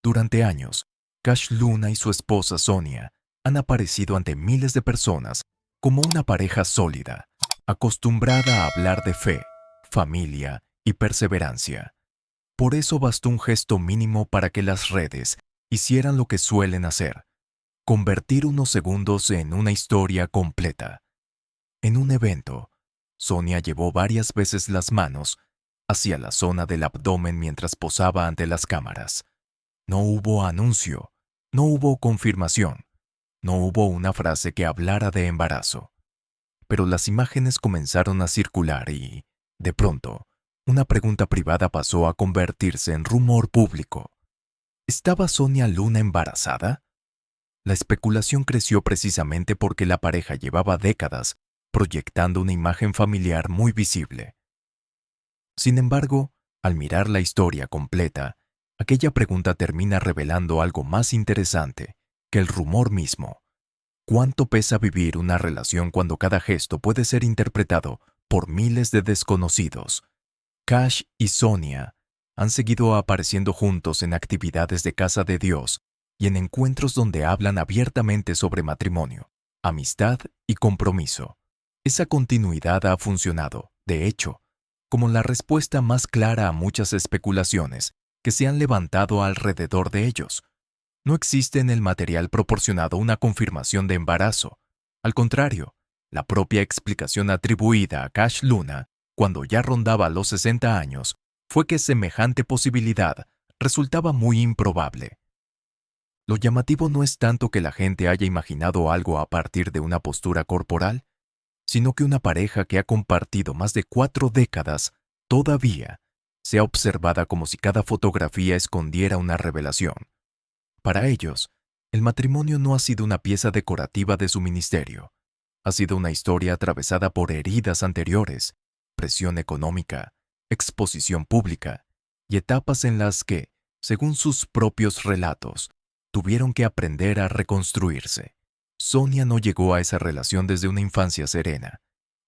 Durante años, Cash Luna y su esposa Sonia han aparecido ante miles de personas como una pareja sólida, acostumbrada a hablar de fe, familia y perseverancia. Por eso bastó un gesto mínimo para que las redes hicieran lo que suelen hacer: convertir unos segundos en una historia completa. En un evento, Sonia llevó varias veces las manos hacia la zona del abdomen mientras posaba ante las cámaras. No hubo anuncio, no hubo confirmación, no hubo una frase que hablara de embarazo. Pero las imágenes comenzaron a circular y, de pronto, una pregunta privada pasó a convertirse en rumor público. ¿Estaba Sonia Luna embarazada? La especulación creció precisamente porque la pareja llevaba décadas proyectando una imagen familiar muy visible. Sin embargo, al mirar la historia completa, aquella pregunta termina revelando algo más interesante que el rumor mismo. ¿Cuánto pesa vivir una relación cuando cada gesto puede ser interpretado por miles de desconocidos? Cash y Sonia han seguido apareciendo juntos en actividades de Casa de Dios y en encuentros donde hablan abiertamente sobre matrimonio, amistad y compromiso. Esa continuidad ha funcionado, de hecho, como la respuesta más clara a muchas especulaciones que se han levantado alrededor de ellos. No existe en el material proporcionado una confirmación de embarazo. Al contrario, la propia explicación atribuida a Cash Luna, cuando ya rondaba los 60 años, fue que semejante posibilidad resultaba muy improbable. Lo llamativo no es tanto que la gente haya imaginado algo a partir de una postura corporal, sino que una pareja que ha compartido más de 4 décadas todavía sea observada como si cada fotografía escondiera una revelación. Para ellos, el matrimonio no ha sido una pieza decorativa de su ministerio. Ha sido una historia atravesada por heridas anteriores, presión económica, exposición pública y etapas en las que, según sus propios relatos, tuvieron que aprender a reconstruirse. Sonia no llegó a esa relación desde una infancia serena.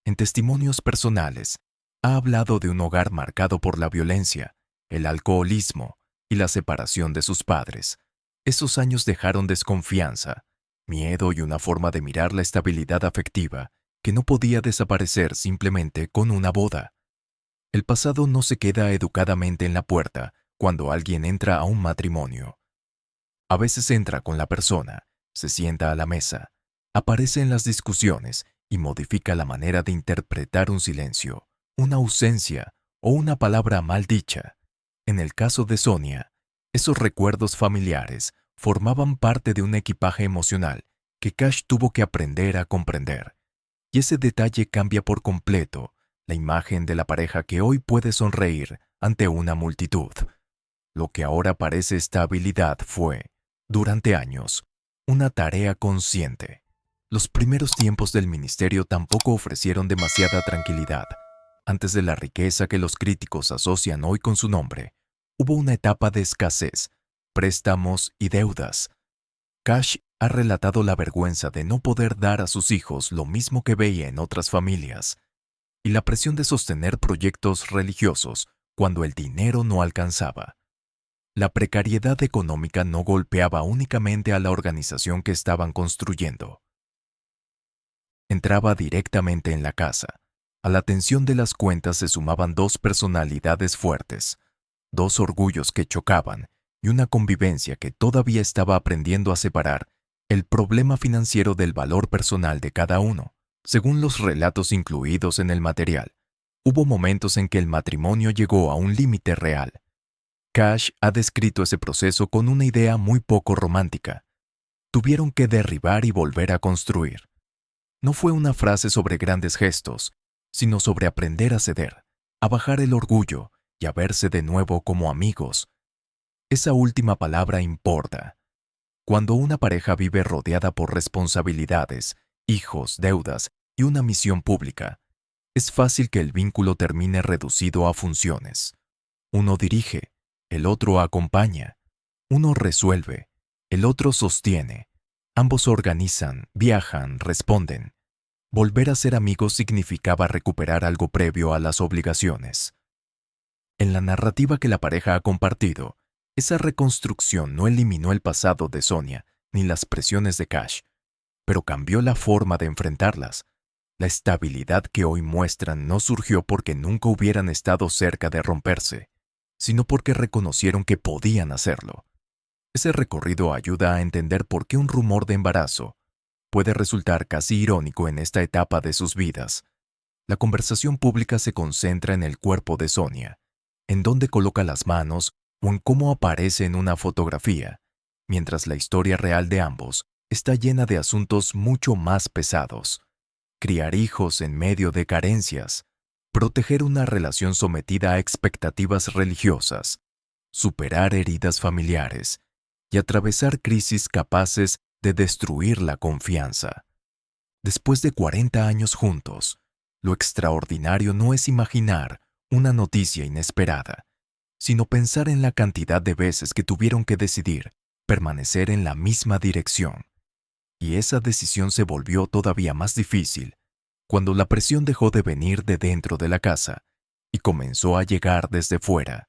En testimonios personales, ha hablado de un hogar marcado por la violencia, el alcoholismo y la separación de sus padres. Esos años dejaron desconfianza, miedo y una forma de mirar la estabilidad afectiva que no podía desaparecer simplemente con una boda. El pasado no se queda educadamente en la puerta cuando alguien entra a un matrimonio. A veces entra con la persona, se sienta a la mesa, aparece en las discusiones y modifica la manera de interpretar un silencio, una ausencia o una palabra mal dicha. En el caso de Sonia, esos recuerdos familiares formaban parte de un equipaje emocional que Cash tuvo que aprender a comprender. Y ese detalle cambia por completo la imagen de la pareja que hoy puede sonreír ante una multitud. Lo que ahora parece estabilidad fue, durante años, una tarea consciente. Los primeros tiempos del ministerio tampoco ofrecieron demasiada tranquilidad. Antes de la riqueza que los críticos asocian hoy con su nombre, hubo una etapa de escasez, préstamos y deudas. Cash ha relatado la vergüenza de no poder dar a sus hijos lo mismo que veía en otras familias, y la presión de sostener proyectos religiosos cuando el dinero no alcanzaba. La precariedad económica no golpeaba únicamente a la organización que estaban construyendo. Entraba directamente en la casa. A la tensión de las cuentas se sumaban 2 personalidades fuertes, 2 orgullos que chocaban y una convivencia que todavía estaba aprendiendo a separar el problema financiero del valor personal de cada uno. Según los relatos incluidos en el material, hubo momentos en que el matrimonio llegó a un límite real. Cash ha descrito ese proceso con una idea muy poco romántica. Tuvieron que derribar y volver a construir. No fue una frase sobre grandes gestos, sino sobre aprender a ceder, a bajar el orgullo y a verse de nuevo como amigos. Esa última palabra importa. Cuando una pareja vive rodeada por responsabilidades, hijos, deudas y una misión pública, es fácil que el vínculo termine reducido a funciones. Uno dirige, el otro acompaña. Uno resuelve, el otro sostiene. Ambos organizan, viajan, responden. Volver a ser amigos significaba recuperar algo previo a las obligaciones. En la narrativa que la pareja ha compartido, Esa reconstrucción no eliminó el pasado de Sonia ni las presiones de Cash, pero cambió la forma de enfrentarlas. La estabilidad que hoy muestran no surgió porque nunca hubieran estado cerca de romperse, sino porque reconocieron que podían hacerlo. Ese recorrido ayuda a entender por qué un rumor de embarazo puede resultar casi irónico en esta etapa de sus vidas. La conversación pública se concentra en el cuerpo de Sonia, en dónde coloca las manos o en cómo aparece en una fotografía, mientras la historia real de ambos está llena de asuntos mucho más pesados. Criar hijos en medio de carencias, proteger una relación sometida a expectativas religiosas, superar heridas familiares y atravesar crisis capaces de destruir la confianza. Después de 40 años juntos, lo extraordinario no es imaginar una noticia inesperada, sino pensar en la cantidad de veces que tuvieron que decidir permanecer en la misma dirección. Y esa decisión se volvió todavía más difícil cuando la presión dejó de venir de dentro de la casa y comenzó a llegar desde fuera.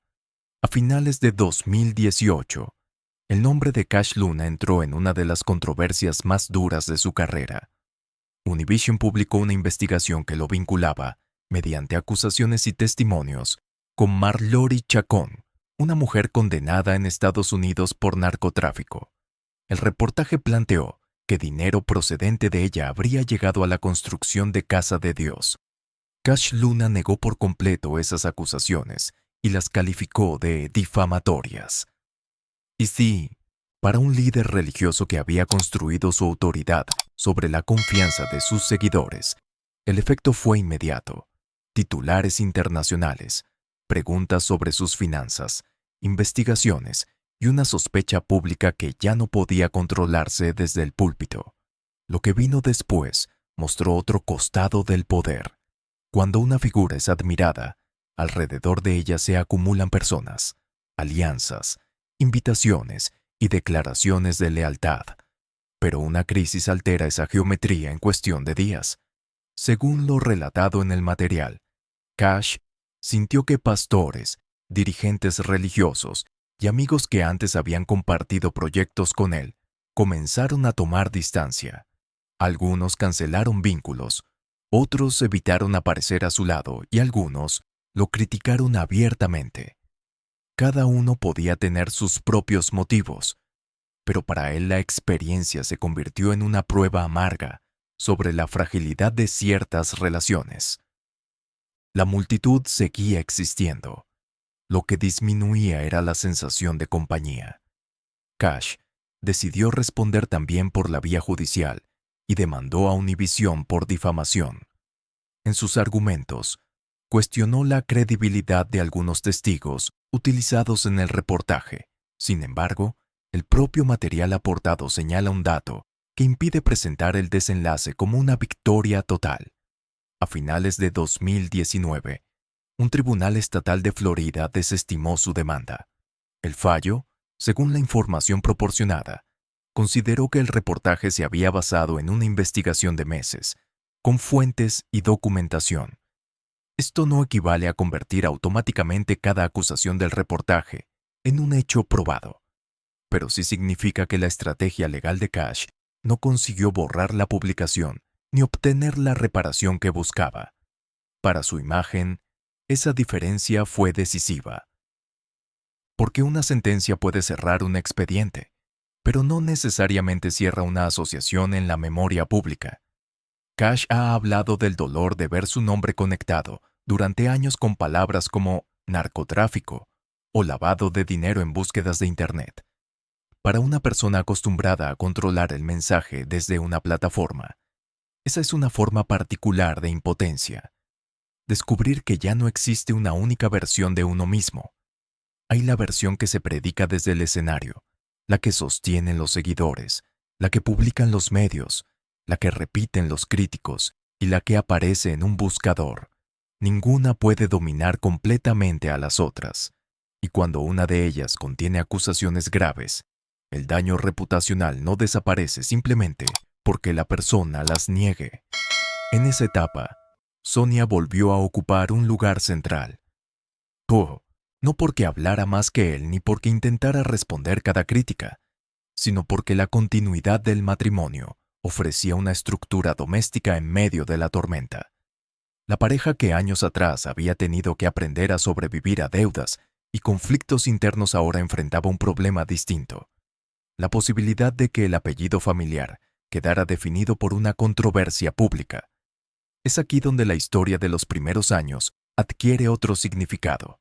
A finales de 2018, el nombre de Cash Luna entró en una de las controversias más duras de su carrera. Univision publicó una investigación que lo vinculaba, mediante acusaciones y testimonios, con Marjorie Chacón, una mujer condenada en Estados Unidos por narcotráfico. El reportaje planteó que dinero procedente de ella habría llegado a la construcción de Casa de Dios. Cash Luna negó por completo esas acusaciones y las calificó de difamatorias. Y sí, para un líder religioso que había construido su autoridad sobre la confianza de sus seguidores, el efecto fue inmediato. Titulares internacionales, preguntas sobre sus finanzas, investigaciones y una sospecha pública que ya no podía controlarse desde el púlpito. Lo que vino después mostró otro costado del poder. Cuando una figura es admirada, alrededor de ella se acumulan personas, alianzas, invitaciones y declaraciones de lealtad. Pero una crisis altera esa geometría en cuestión de días. Según lo relatado en el material, Cash sintió que pastores, dirigentes religiosos y amigos que antes habían compartido proyectos con él comenzaron a tomar distancia. Algunos cancelaron vínculos, otros evitaron aparecer a su lado y algunos lo criticaron abiertamente. Cada uno podía tener sus propios motivos, pero para él la experiencia se convirtió en una prueba amarga sobre la fragilidad de ciertas relaciones. La multitud seguía existiendo. Lo que disminuía era la sensación de compañía. Cash decidió responder también por la vía judicial y demandó a Univision por difamación. En sus argumentos, cuestionó la credibilidad de algunos testigos utilizados en el reportaje. Sin embargo, el propio material aportado señala un dato que impide presentar el desenlace como una victoria total. A finales de 2019, un tribunal estatal de Florida desestimó su demanda. El fallo, según la información proporcionada, consideró que el reportaje se había basado en una investigación de meses, con fuentes y documentación. Esto no equivale a convertir automáticamente cada acusación del reportaje en un hecho probado, pero sí significa que la estrategia legal de Cash no consiguió borrar la publicación ni obtener la reparación que buscaba. Para su imagen, esa diferencia fue decisiva. Porque una sentencia puede cerrar un expediente, pero no necesariamente cierra una asociación en la memoria pública. Cash ha hablado del dolor de ver su nombre conectado durante años con palabras como narcotráfico o lavado de dinero en búsquedas de Internet. Para una persona acostumbrada a controlar el mensaje desde una plataforma, esa es una forma particular de impotencia. Descubrir que ya no existe una única versión de uno mismo. Hay la versión que se predica desde el escenario, la que sostienen los seguidores, la que publican los medios, la que repiten los críticos y la que aparece en un buscador. Ninguna puede dominar completamente a las otras. Y cuando una de ellas contiene acusaciones graves, el daño reputacional no desaparece simplemente porque la persona las niegue. En esa etapa, Sonia volvió a ocupar un lugar central. no porque hablara más que él ni porque intentara responder cada crítica, sino porque la continuidad del matrimonio ofrecía una estructura doméstica en medio de la tormenta. La pareja que años atrás había tenido que aprender a sobrevivir a deudas y conflictos internos ahora enfrentaba un problema distinto: la posibilidad de que el apellido familiar quedara definido por una controversia pública. Es aquí donde la historia de los primeros años adquiere otro significado.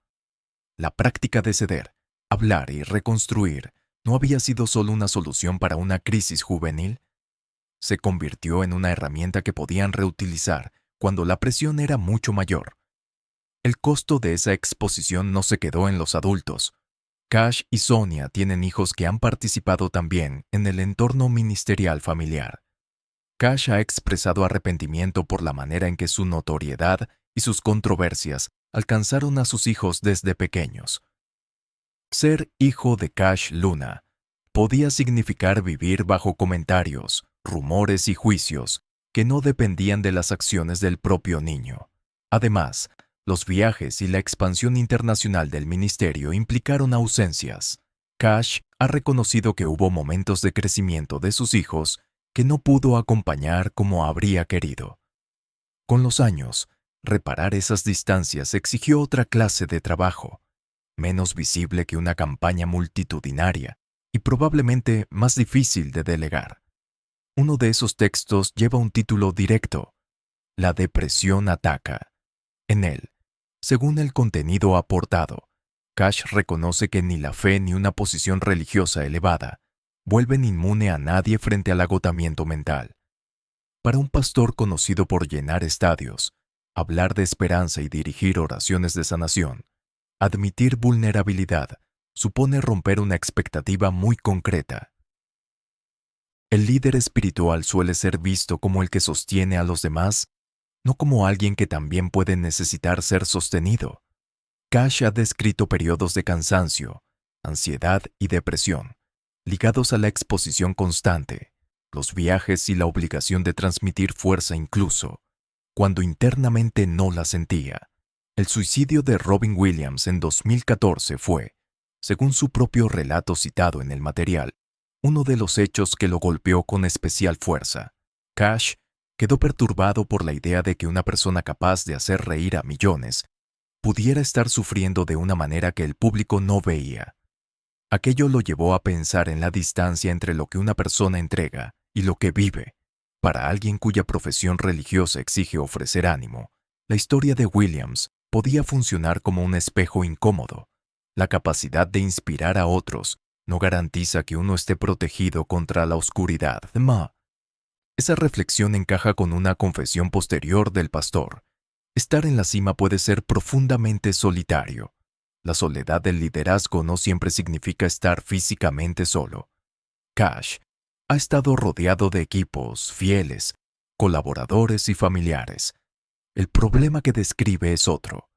La práctica de ceder, hablar y reconstruir no había sido solo una solución para una crisis juvenil, se convirtió en una herramienta que podían reutilizar cuando la presión era mucho mayor. El costo de esa exposición no se quedó en los adultos. Cash y Sonia tienen hijos que han participado también en el entorno ministerial familiar. Cash ha expresado arrepentimiento por la manera en que su notoriedad y sus controversias alcanzaron a sus hijos desde pequeños. Ser hijo de Cash Luna podía significar vivir bajo comentarios, rumores y juicios que no dependían de las acciones del propio niño. Además, los viajes y la expansión internacional del ministerio implicaron ausencias. Cash ha reconocido que hubo momentos de crecimiento de sus hijos que no pudo acompañar como habría querido. Con los años, reparar esas distancias exigió otra clase de trabajo, menos visible que una campaña multitudinaria y probablemente más difícil de delegar. Uno de esos textos lleva un título directo: La depresión ataca. En él, según el contenido aportado, Cash reconoce que ni la fe ni una posición religiosa elevada vuelven inmune a nadie frente al agotamiento mental. Para un pastor conocido por llenar estadios, hablar de esperanza y dirigir oraciones de sanación, admitir vulnerabilidad supone romper una expectativa muy concreta. El líder espiritual suele ser visto como el que sostiene a los demás, no como alguien que también puede necesitar ser sostenido. Cash ha descrito periodos de cansancio, ansiedad y depresión, ligados a la exposición constante, los viajes y la obligación de transmitir fuerza incluso cuando internamente no la sentía. El suicidio de Robin Williams en 2014 fue, según su propio relato citado en el material, uno de los hechos que lo golpeó con especial fuerza. Cash quedó perturbado por la idea de que una persona capaz de hacer reír a millones pudiera estar sufriendo de una manera que el público no veía. Aquello lo llevó a pensar en la distancia entre lo que una persona entrega y lo que vive. Para alguien cuya profesión religiosa exige ofrecer ánimo, la historia de Williams podía funcionar como un espejo incómodo. La capacidad de inspirar a otros no garantiza que uno esté protegido contra la oscuridad. Esa reflexión encaja con una confesión posterior del pastor. Estar en la cima puede ser profundamente solitario. La soledad del liderazgo no siempre significa estar físicamente solo. Cash ha estado rodeado de equipos fieles, colaboradores y familiares. El problema que describe es otro: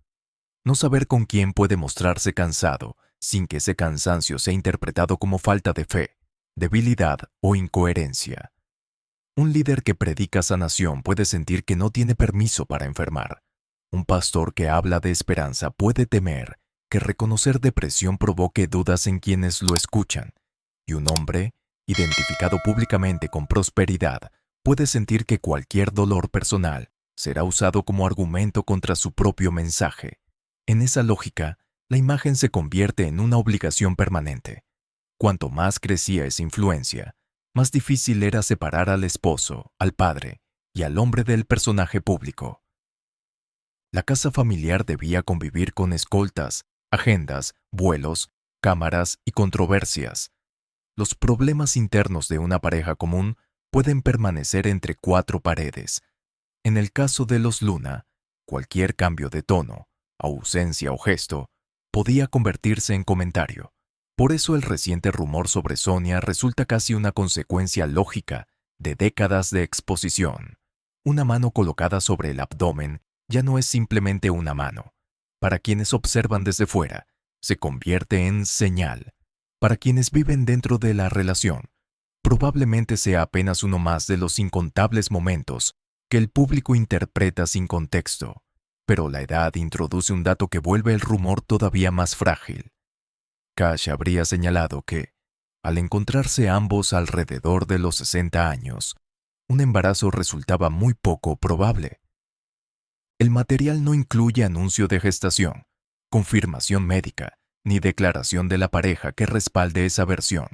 no saber con quién puede mostrarse cansado sin que ese cansancio sea interpretado como falta de fe, debilidad o incoherencia. Un líder que predica sanación puede sentir que no tiene permiso para enfermar. Un pastor que habla de esperanza puede temer que reconocer depresión provoque dudas en quienes lo escuchan. Y un hombre, identificado públicamente con prosperidad, puede sentir que cualquier dolor personal será usado como argumento contra su propio mensaje. En esa lógica, la imagen se convierte en una obligación permanente. Cuanto más crecía esa influencia, más difícil era separar al esposo, al padre y al hombre del personaje público. La casa familiar debía convivir con escoltas, agendas, vuelos, cámaras y controversias. Los problemas internos de una pareja común pueden permanecer entre cuatro paredes. En el caso de los Luna, cualquier cambio de tono, ausencia o gesto podía convertirse en comentario. Por eso el reciente rumor sobre Sonia resulta casi una consecuencia lógica de décadas de exposición. Una mano colocada sobre el abdomen ya no es simplemente una mano. Para quienes observan desde fuera, se convierte en señal. Para quienes viven dentro de la relación, probablemente sea apenas uno más de los incontables momentos que el público interpreta sin contexto. Pero la edad introduce un dato que vuelve el rumor todavía más frágil. Cash habría señalado que, al encontrarse ambos alrededor de los 60 años, un embarazo resultaba muy poco probable. El material no incluye anuncio de gestación, confirmación médica, ni declaración de la pareja que respalde esa versión.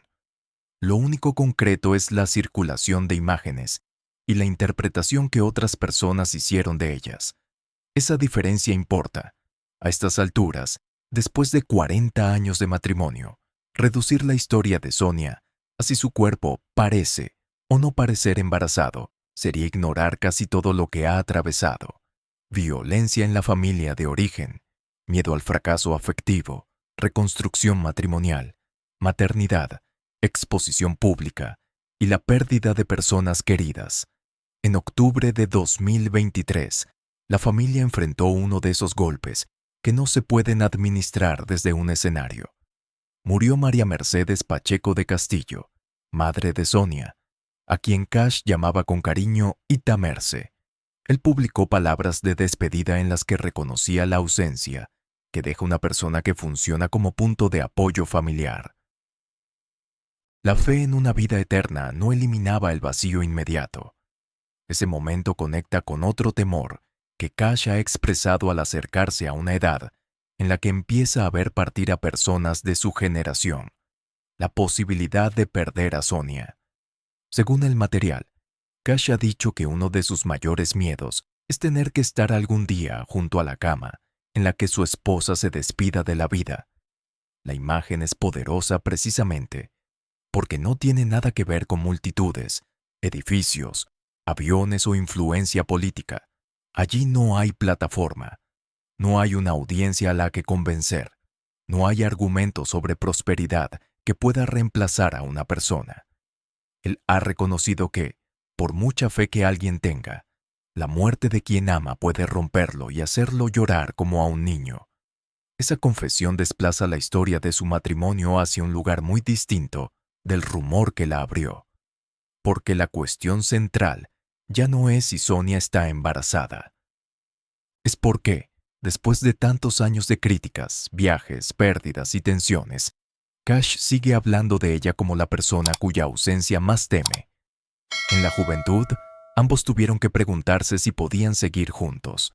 Lo único concreto es la circulación de imágenes y la interpretación que otras personas hicieron de ellas. Esa diferencia importa. A estas alturas, después de 40 años de matrimonio, reducir la historia de Sonia a si su cuerpo parece o no parecer embarazado sería ignorar casi todo lo que ha atravesado. Violencia en la familia de origen, miedo al fracaso afectivo, reconstrucción matrimonial, maternidad, exposición pública y la pérdida de personas queridas. En octubre de 2023, la familia enfrentó uno de esos golpes que no se pueden administrar desde un escenario. Murió María Mercedes Pacheco de Castillo, madre de Sonia, a quien Cash llamaba con cariño Ita Merce. Él publicó palabras de despedida en las que reconocía la ausencia que deja una persona que funciona como punto de apoyo familiar. La fe en una vida eterna no eliminaba el vacío inmediato. Ese momento conecta con otro temor que Cash ha expresado al acercarse a una edad en la que empieza a ver partir a personas de su generación, la posibilidad de perder a Sonia. Según el material, Cash ha dicho que uno de sus mayores miedos es tener que estar algún día junto a la cama en la que su esposa se despida de la vida. La imagen es poderosa precisamente porque no tiene nada que ver con multitudes, edificios, aviones o influencia política. Allí no hay plataforma, no hay una audiencia a la que convencer, no hay argumento sobre prosperidad que pueda reemplazar a una persona. Él ha reconocido que, por mucha fe que alguien tenga, la muerte de quien ama puede romperlo y hacerlo llorar como a un niño. Esa confesión desplaza la historia de su matrimonio hacia un lugar muy distinto del rumor que la abrió. Porque la cuestión central ya no es si Sonia está embarazada. Es porque, después de tantos años de críticas, viajes, pérdidas y tensiones, Cash sigue hablando de ella como la persona cuya ausencia más teme. En la juventud, ambos tuvieron que preguntarse si podían seguir juntos.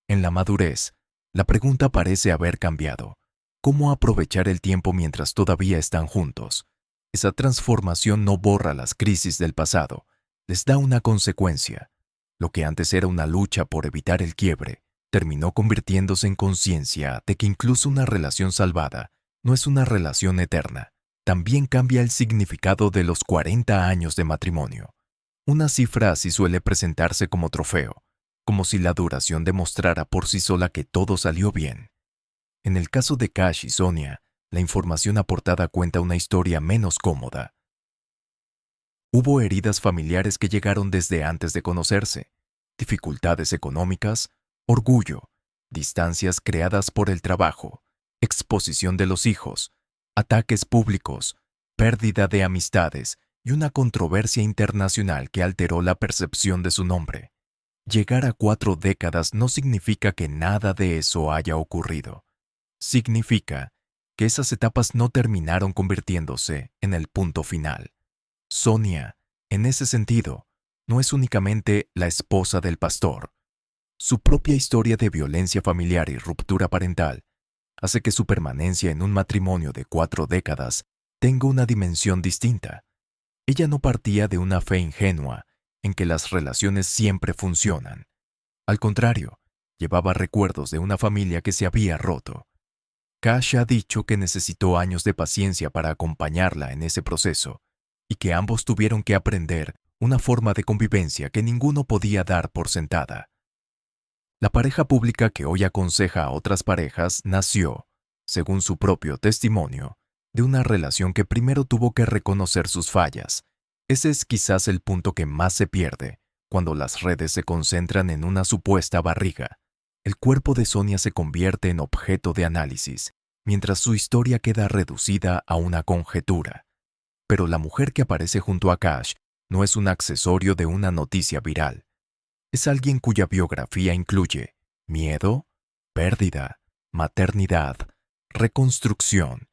En la madurez, la pregunta parece haber cambiado. ¿Cómo aprovechar el tiempo mientras todavía están juntos? Esa transformación no borra las crisis del pasado, les da una consecuencia. Lo que antes era una lucha por evitar el quiebre, terminó convirtiéndose en conciencia de que incluso una relación salvada no es una relación eterna. También cambia el significado de los 40 años de matrimonio. Una cifra así suele presentarse como trofeo, como si la duración demostrara por sí sola que todo salió bien. En el caso de Cash y Sonia, la información aportada cuenta una historia menos cómoda. Hubo heridas familiares que llegaron desde antes de conocerse, dificultades económicas, orgullo, distancias creadas por el trabajo, exposición de los hijos, ataques públicos, pérdida de amistades y una controversia internacional que alteró la percepción de su nombre. Llegar a 4 décadas no significa que nada de eso haya ocurrido. Significa que esas etapas no terminaron convirtiéndose en el punto final. Sonia, en ese sentido, no es únicamente la esposa del pastor. Su propia historia de violencia familiar y ruptura parental hace que su permanencia en un matrimonio de 4 décadas tenga una dimensión distinta. Ella no partía de una fe ingenua en que las relaciones siempre funcionan. Al contrario, llevaba recuerdos de una familia que se había roto. Cash ha dicho que necesitó años de paciencia para acompañarla en ese proceso y que ambos tuvieron que aprender una forma de convivencia que ninguno podía dar por sentada. La pareja pública que hoy aconseja a otras parejas nació, según su propio testimonio, de una relación que primero tuvo que reconocer sus fallas. Ese es quizás el punto que más se pierde cuando las redes se concentran en una supuesta barriga. El cuerpo de Sonia se convierte en objeto de análisis, mientras su historia queda reducida a una conjetura. Pero la mujer que aparece junto a Cash no es un accesorio de una noticia viral. Es alguien cuya biografía incluye miedo, pérdida, maternidad, reconstrucción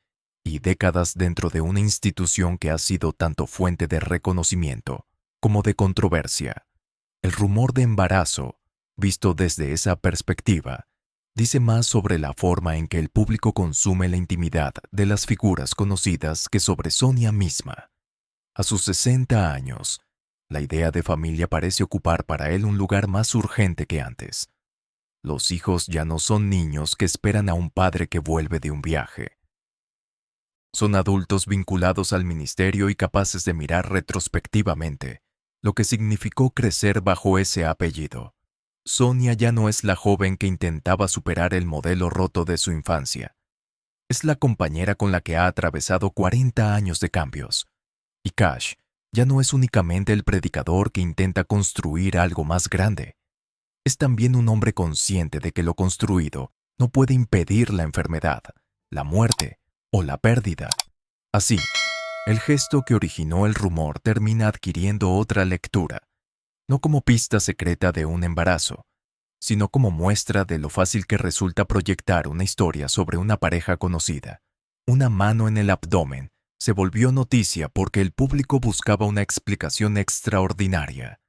y décadas dentro de una institución que ha sido tanto fuente de reconocimiento como de controversia. El rumor de embarazo, visto desde esa perspectiva, dice más sobre la forma en que el público consume la intimidad de las figuras conocidas que sobre Sonia misma. A sus 60 años, la idea de familia parece ocupar para él un lugar más urgente que antes. Los hijos ya no son niños que esperan a un padre que vuelve de un viaje. Son adultos vinculados al ministerio y capaces de mirar retrospectivamente lo que significó crecer bajo ese apellido. Sonia ya no es la joven que intentaba superar el modelo roto de su infancia. Es la compañera con la que ha atravesado 40 años de cambios. Y Cash ya no es únicamente el predicador que intenta construir algo más grande. Es también un hombre consciente de que lo construido no puede impedir la enfermedad, la muerte o la pérdida. Así, el gesto que originó el rumor termina adquiriendo otra lectura, no como pista secreta de un embarazo, sino como muestra de lo fácil que resulta proyectar una historia sobre una pareja conocida. Una mano en el abdomen se volvió noticia porque el público buscaba una explicación extraordinaria.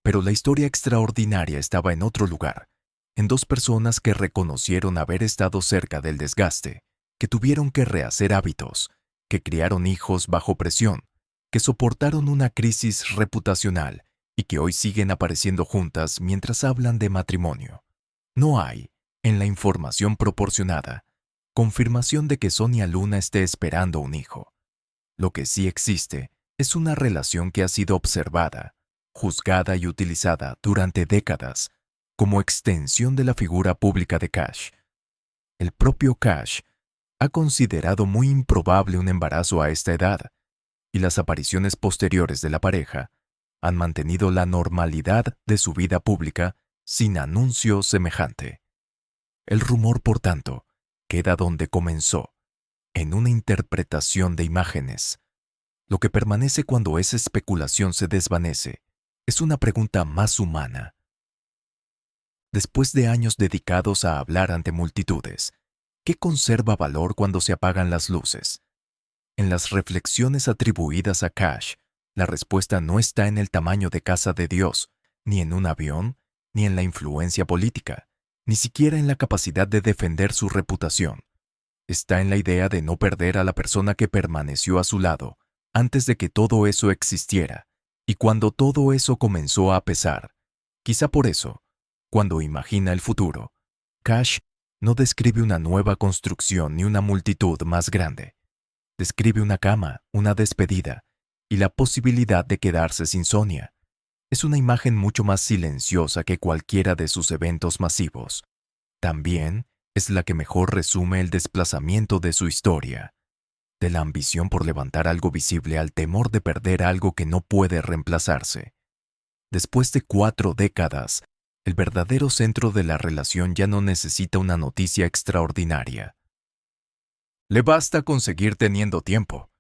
Pero la historia extraordinaria estaba en otro lugar, en dos personas que reconocieron haber estado cerca del desgaste, que tuvieron que rehacer hábitos, que criaron hijos bajo presión, que soportaron una crisis reputacional y que hoy siguen apareciendo juntas mientras hablan de matrimonio. No hay, en la información proporcionada, confirmación de que Sonia Luna esté esperando un hijo. Lo que sí existe es una relación que ha sido observada, juzgada y utilizada durante décadas como extensión de la figura pública de Cash. El propio Cash ha considerado muy improbable un embarazo a esta edad, y las apariciones posteriores de la pareja han mantenido la normalidad de su vida pública sin anuncio semejante. El rumor, por tanto, queda donde comenzó, en una interpretación de imágenes. Lo que permanece cuando esa especulación se desvanece es una pregunta más humana. Después de años dedicados a hablar ante multitudes, ¿qué conserva valor cuando se apagan las luces? En las reflexiones atribuidas a Cash, la respuesta no está en el tamaño de casa de Dios, ni en un avión, ni en la influencia política, ni siquiera en la capacidad de defender su reputación. Está en la idea de no perder a la persona que permaneció a su lado antes de que todo eso existiera, y cuando todo eso comenzó a pesar. Quizá por eso, cuando imagina el futuro, Cash no describe una nueva construcción ni una multitud más grande. Describe una cama, una despedida y la posibilidad de quedarse sin Sonia. Es una imagen mucho más silenciosa que cualquiera de sus eventos masivos. También es la que mejor resume el desplazamiento de su historia, de la ambición por levantar algo visible al temor de perder algo que no puede reemplazarse. Después de 4 décadas, el verdadero centro de la relación ya no necesita una noticia extraordinaria. Le basta con seguir teniendo tiempo,